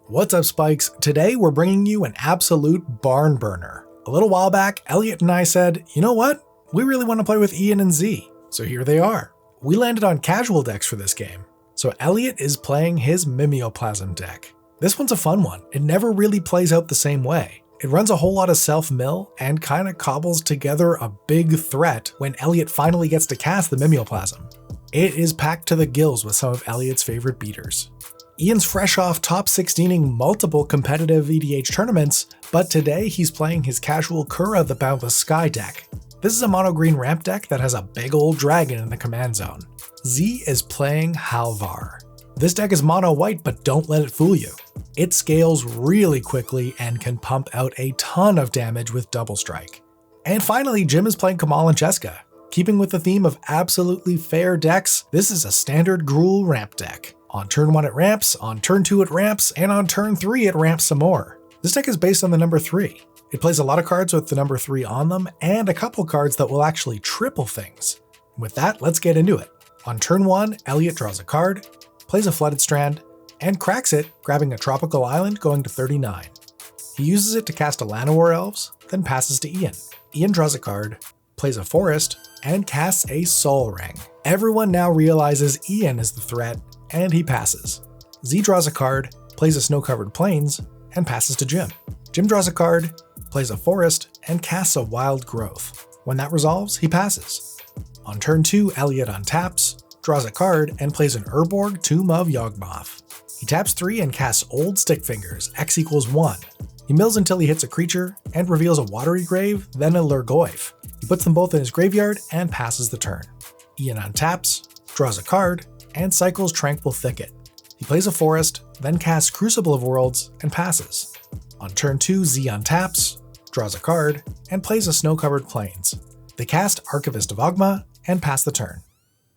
What's up, Spikes? Today we're bringing you an absolute barn burner. A little while back, Elliot and I said, you know what? We really want to play with Ian and Z. So here they are. We landed on casual decks for this game. So Elliot is playing his Mimeoplasm deck. This one's a fun one. It never really plays out the same way. It runs a whole lot of self-mill and kinda cobbles together a big threat when Elliot finally gets to cast the Mimeoplasm. It is packed to the gills with some of Elliot's favorite beaters. Ian's fresh off top 16ing multiple competitive EDH tournaments, but today he's playing his casual Kura the Boundless Sky deck. This is a mono-green ramp deck that has a big old dragon in the command zone. Z is playing Halvar. This deck is mono-white, but don't let it fool you. It scales really quickly and can pump out a ton of damage with Double Strike. And finally, Jim is playing Kamahl and Jeska. Keeping with the theme of absolutely fair decks, this is a standard Gruul ramp deck. On turn 1 it ramps, on turn 2 it ramps, and on turn 3 it ramps some more. This deck is based on the number 3. It plays a lot of cards with the number 3 on them, and a couple cards that will actually triple things. With that, let's get into it. On turn 1, Elliot draws a card, plays a Flooded Strand, and cracks it, grabbing a tropical island going to 39. He uses it to cast a Llanowar Elves, then passes to Ian. Ian draws a card, plays a forest, and casts a Sol Ring. Everyone now realizes Ian is the threat, and he passes. Z draws a card, plays a Snow-Covered Plains, and passes to Jim. Jim draws a card, plays a forest, and casts a Wild Growth. When that resolves, he passes. On turn 2, Elliot untaps, draws a card, and plays an Urborg Tomb of Yawgmoth. He taps 3 and casts Old Stick Fingers, X equals 1. He mills until he hits a creature, and reveals a Watery Grave, then a Lurgoyf. He puts them both in his graveyard, and passes the turn. Ian untaps, draws a card, and cycles Tranquil Thicket. He plays a forest, then casts Crucible of Worlds, and passes. On turn 2, Z untaps, draws a card, and plays a Snow-Covered Plains. They cast Archivist of Ogma, and pass the turn.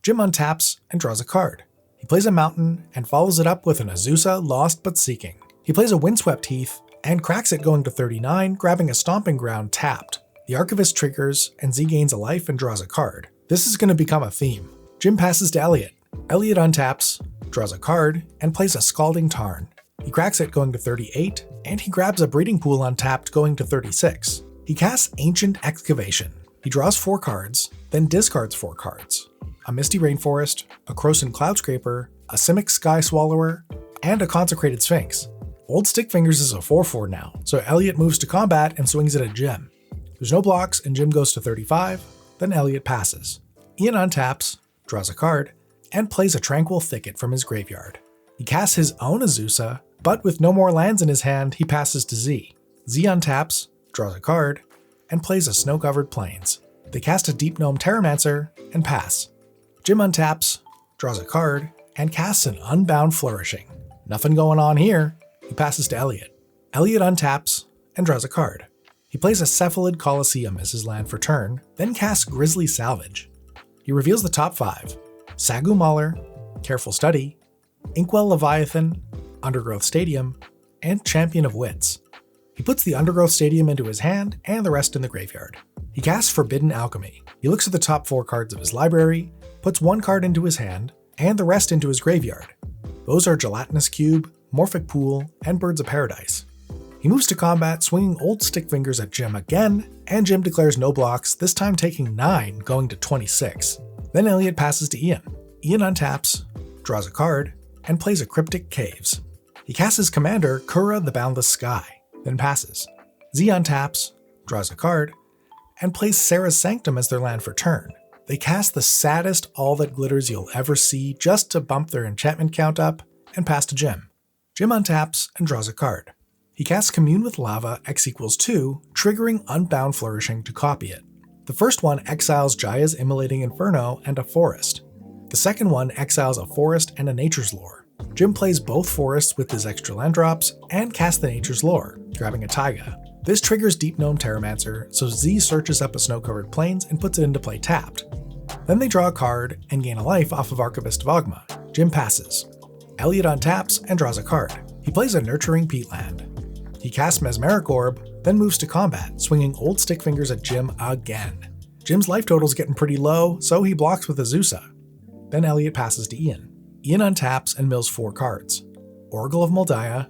Jim untaps and draws a card. He plays a mountain and follows it up with an Azusa Lost But Seeking. He plays a Windswept Heath and cracks it going to 39, grabbing a Stomping Ground tapped. The Archivist triggers and Z gains a life and draws a card. This is going to become a theme. Jim passes to Elliot. Elliot untaps, draws a card, and plays a Scalding Tarn. He cracks it going to 38, and he grabs a Breeding Pool untapped going to 36. He casts Ancient Excavation. He draws 4 cards, then discards 4 cards. A Misty Rainforest, a Krosan Cloudscraper, a Simic Sky Swallower, and a Consecrated Sphinx. Old Stick Fingers is a 4/4 now, so Elliot moves to combat and swings it at Jim. There's no blocks and Jim goes to 35, then Elliot passes. Ian untaps, draws a card, and plays a Tranquil Thicket from his graveyard. He casts his own Azusa, but with no more lands in his hand, he passes to Z. Z untaps, draws a card, and plays a Snow-Covered Plains. They cast a Deep Gnome Terramancer and pass. Jim untaps, draws a card, and casts an Unbound Flourishing. Nothing going on here. He passes to Elliot. Elliot untaps and draws a card. He plays a Cephalid Colosseum as his land for turn, then casts Grisly Salvage. He reveals the top 5. Sagu Mauler, Careful Study, Inkwell Leviathan, Undergrowth Stadium, and Champion of Wits. He puts the Undergrowth Stadium into his hand and the rest in the graveyard. He casts Forbidden Alchemy. He looks at the top 4 cards of his library, puts 1 card into his hand, and the rest into his graveyard. Those are Gelatinous Cube, Morphic Pool, and Birds of Paradise. He moves to combat, swinging Old Stick Fingers at Jim again, and Jim declares no blocks, this time taking 9, going to 26. Then Elliot passes to Ian. Ian untaps, draws a card, and plays a Cryptic Caves. He casts his commander, Kura the Boundless Sky, then passes. Z untaps, draws a card, and plays Sarah's Sanctum as their land for turn. They cast the saddest All That Glitters you'll ever see just to bump their enchantment count up, and pass to Jim. Jim untaps and draws a card. He casts Commune with Lava, X equals 2, triggering Unbound Flourishing to copy it. The first one exiles Jaya's Immolating Inferno and a forest. The second one exiles a forest and a Nature's Lore. Jim plays both forests with his extra land drops, and casts the Nature's Lore, grabbing a Taiga. This triggers Deep Gnome Terramancer, so Z searches up a Snow-Covered Plains and puts it into play tapped. Then they draw a card and gain a life off of Archivist of Ogma. Jim passes. Elliot untaps and draws a card. He plays a Nurturing Peatland. He casts Mesmeric Orb, then moves to combat, swinging Old Stick Fingers at Jim again. Jim's life total's getting pretty low, so he blocks with Azusa. Then Elliot passes to Ian. Ian untaps and mills 4 cards. Oracle of Moldiah,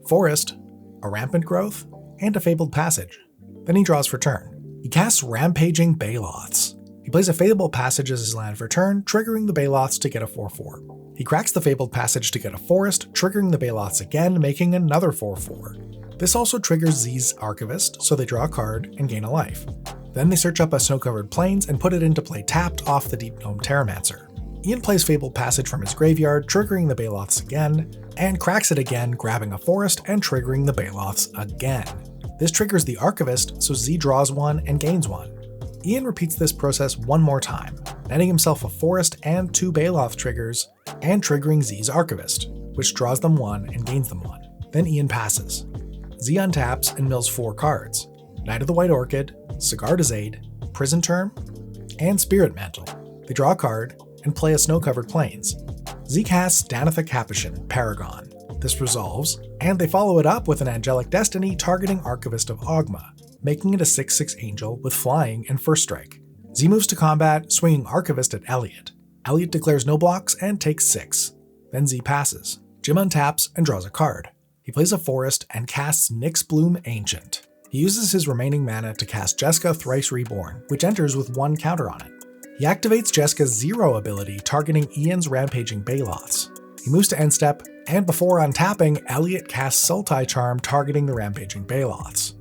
Forest, a Rampant Growth, and a Fabled Passage. Then he draws for turn. He casts Rampaging Baloths. He plays a Fabled Passage as his land for turn, triggering the Baloths to get a 4/4. He cracks the Fabled Passage to get a Forest, triggering the Baloths again, making another 4/4. This also triggers Z's Archivist, so they draw a card and gain a life. Then they search up a Snow-Covered Plains and put it into play tapped off the Deep Gnome Terramancer. Ian plays Fabled Passage from his graveyard, triggering the Baloths again, and cracks it again, grabbing a Forest and triggering the Baloths again. This triggers the Archivist, so Z draws one and gains one. Ian repeats this process one more time, netting himself a Forest and 2 Baloth triggers, and triggering Z's Archivist, which draws them one and gains them one. Then Ian passes. Z untaps and mills 4 cards: Knight of the White Orchid, Sigard Azade, Prison Term, and Spirit Mantle. They draw a card and play a Snow-Covered Plains. Z casts Danitha Capuchin, Paragon. This resolves, and they follow it up with an Angelic Destiny targeting Archivist of Ogma, making it a 6/6 angel with flying and first strike. Z moves to combat, swinging Archivist at Elliot. Elliot declares no blocks and takes 6. Then Z passes. Jim untaps and draws a card. He plays a Forest and casts Nyxbloom Ancient. He uses his remaining mana to cast Jeska Thrice Reborn, which enters with 1 counter on it. He activates Jeska's 0 ability, targeting Ian's Rampaging Baloths. He moves to end step, and before untapping, Elliot casts Sultai Charm, targeting the Rampaging Baloths.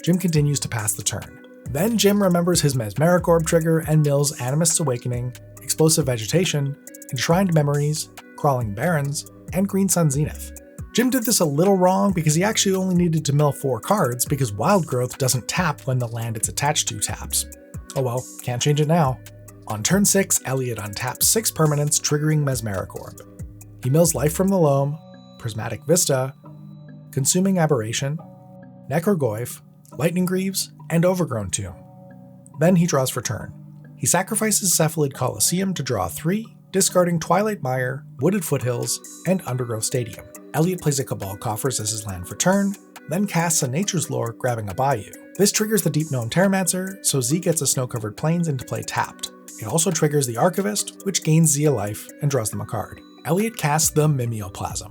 Jim continues to pass the turn. Then Jim remembers his Mesmeric Orb trigger and mills Animist's Awakening, Explosive Vegetation, Enshrined Memories, Crawling Barrens, and Green Sun Zenith. Jim did this a little wrong because he actually only needed to mill 4 cards because Wild Growth doesn't tap when the land it's attached to taps. Oh well, can't change it now. On turn 6, Elliot untaps 6 permanents, triggering Mesmeric Orb. He mills Life from the Loam, Prismatic Vista, Consuming Aberration, Necrogoyf, Lightning Greaves, and Overgrown Tomb. Then he draws for turn. He sacrifices Cephalid Coliseum to draw 3, discarding Twilight Mire, Wooded Foothills, and Undergrowth Stadium. Elliot plays a Cabal Coffers as his land for turn, then casts a Nature's Lore, grabbing a Bayou. This triggers the Deep Gnome Terramancer, so Z gets a Snow-Covered Plains into play tapped. It also triggers the Archivist, which gains Z a life and draws them a card. Elliot casts the Mimeoplasm.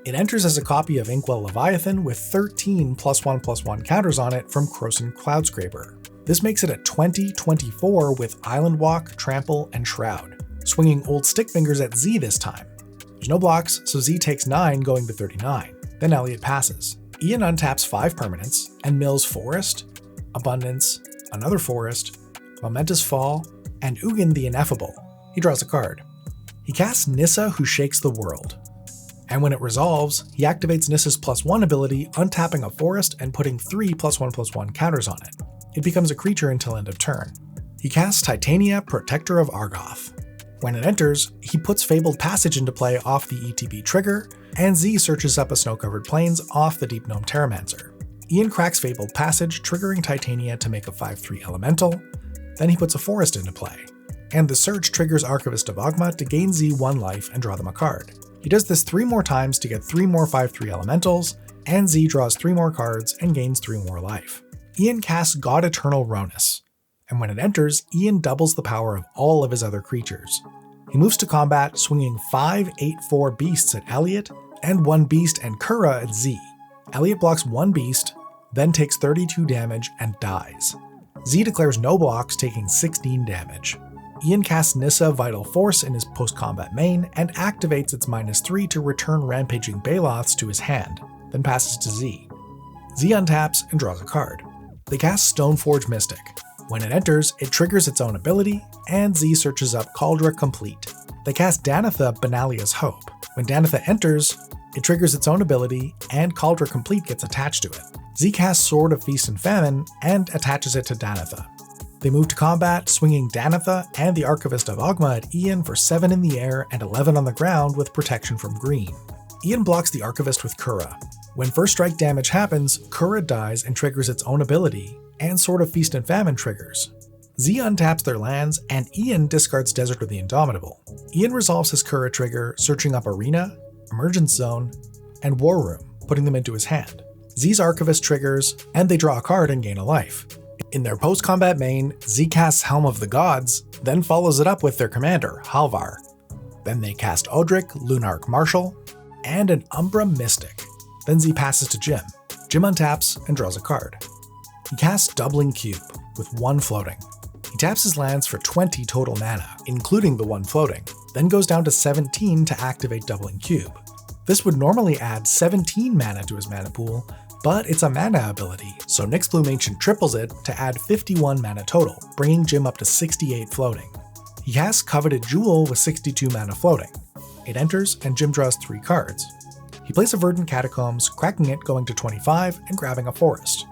It enters as a copy of Inkwell Leviathan with 13 +1/+1 counters on it from Krosan Cloudscraper. This makes it a 20/24 with Island Walk, Trample, and Shroud, swinging Old Stickfingers at Z this time. There's no blocks, so Z takes 9, going to 39. Then Elliot passes. Ian untaps 5 permanents and mills Forest, Abundance, another Forest, Momentous Fall, and Ugin the Ineffable. He draws a card. He casts Nissa, Who Shakes the World. And when it resolves, he activates Nissa's +1 ability, untapping a Forest and putting 3 +1/+1 counters on it. It becomes a creature until end of turn. He casts Titania, Protector of Argoth. When it enters, he puts Fabled Passage into play off the ETB trigger, and Z searches up a Snow-Covered Plains off the Deep Gnome Terramancer. Ian cracks Fabled Passage, triggering Titania to make a 5/3 elemental. Then he puts a Forest into play. And the search triggers Archivist of Ogma to gain Z 1 life and draw them a card. He does this 3 more times to get 3 more 5/3 elementals, and Z draws 3 more cards and gains 3 more life. Ian casts God Eternal Ronus, and when it enters, Ian doubles the power of all of his other creatures. He moves to combat, swinging 5 8/4 beasts at Elliot, and 1 beast and Kura at Z. Elliot blocks 1 beast, then takes 32 damage and dies. Z declares no blocks, taking 16 damage. Ian casts Nissa Vital Force in his post-combat main and activates its -3 to return Rampaging Baloths to his hand, then passes to Z. Z untaps and draws a card. They cast Stoneforge Mystic. When it enters, it triggers its own ability, and Z searches up Cauldra Complete. They cast Danitha, Benalia's Hope. When Danitha enters, it triggers its own ability, and Cauldra Complete gets attached to it. Z casts Sword of Feast and Famine and attaches it to Danitha. They move to combat, swinging Danitha and the Archivist of Ogma at Ian for 7 in the air and 11 on the ground with protection from green. Ian blocks the Archivist with Kura. When first strike damage happens, Kura dies and triggers its own ability, and Sword of Feast and Famine triggers. Z untaps their lands, and Ian discards Desert of the Indomitable. Ian resolves his Kura trigger, searching up Arena, Emergence Zone, and War Room, putting them into his hand. Z's Archivist triggers, and they draw a card and gain a life. In their post-combat main, Z casts Helm of the Gods, then follows it up with their commander, Halvar. Then they cast Odric, Lunarch Marshal, and an Umbra Mystic. Then Z passes to Jim. Jim untaps and draws a card. He casts Doubling Cube with 1 floating. He taps his lands for 20 total mana, including the 1 floating, then goes down to 17 to activate Doubling Cube. This would normally add 17 mana to his mana pool, but it's a mana ability, so Nyxbloom Ancient triples it to add 51 mana total, bringing Jim up to 68 floating. He casts Coveted Jewel with 62 mana floating. It enters and Jim draws 3 cards. He plays a Verdant Catacombs, cracking it going to 25 and grabbing a forest.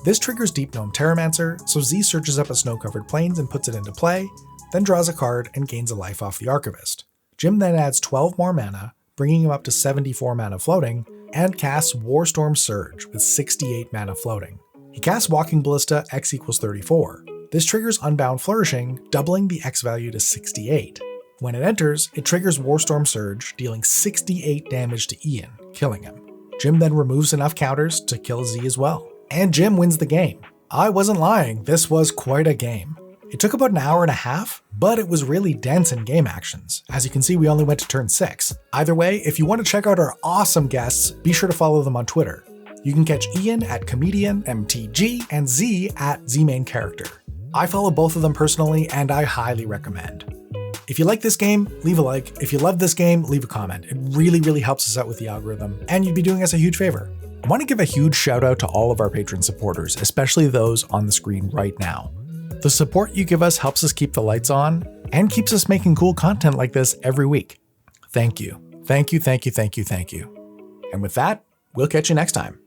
This triggers Deep Gnome Terramancer, so Z searches up a snow-covered plains and puts it into play, then draws a card and gains a life off the Archivist. Jim then adds 12 more mana, bringing him up to 74 mana floating, and casts Warstorm Surge with 68 mana floating. He casts Walking Ballista X equals 34. This triggers Unbound Flourishing, doubling the X value to 68. When it enters, it triggers Warstorm Surge, dealing 68 damage to Ian, killing him. Jim then removes enough counters to kill Z as well. And Jim wins the game. I wasn't lying, this was quite a game. It took about an hour and a half, but it was really dense in game actions. As you can see, we only went to turn 6. Either way, if you want to check out our awesome guests, be sure to follow them on Twitter. You can catch Ian at Comedian MTG and Z at ZMainCharacter. I follow both of them personally, and I highly recommend. If you like this game, leave a like. If you love this game, leave a comment. It really helps us out with the algorithm, and you'd be doing us a huge favor. I want to give a huge shout out to all of our Patreon supporters, especially those on the screen right now. The support you give us helps us keep the lights on and keeps us making cool content like this every week. Thank you. Thank you. And with that, we'll catch you next time.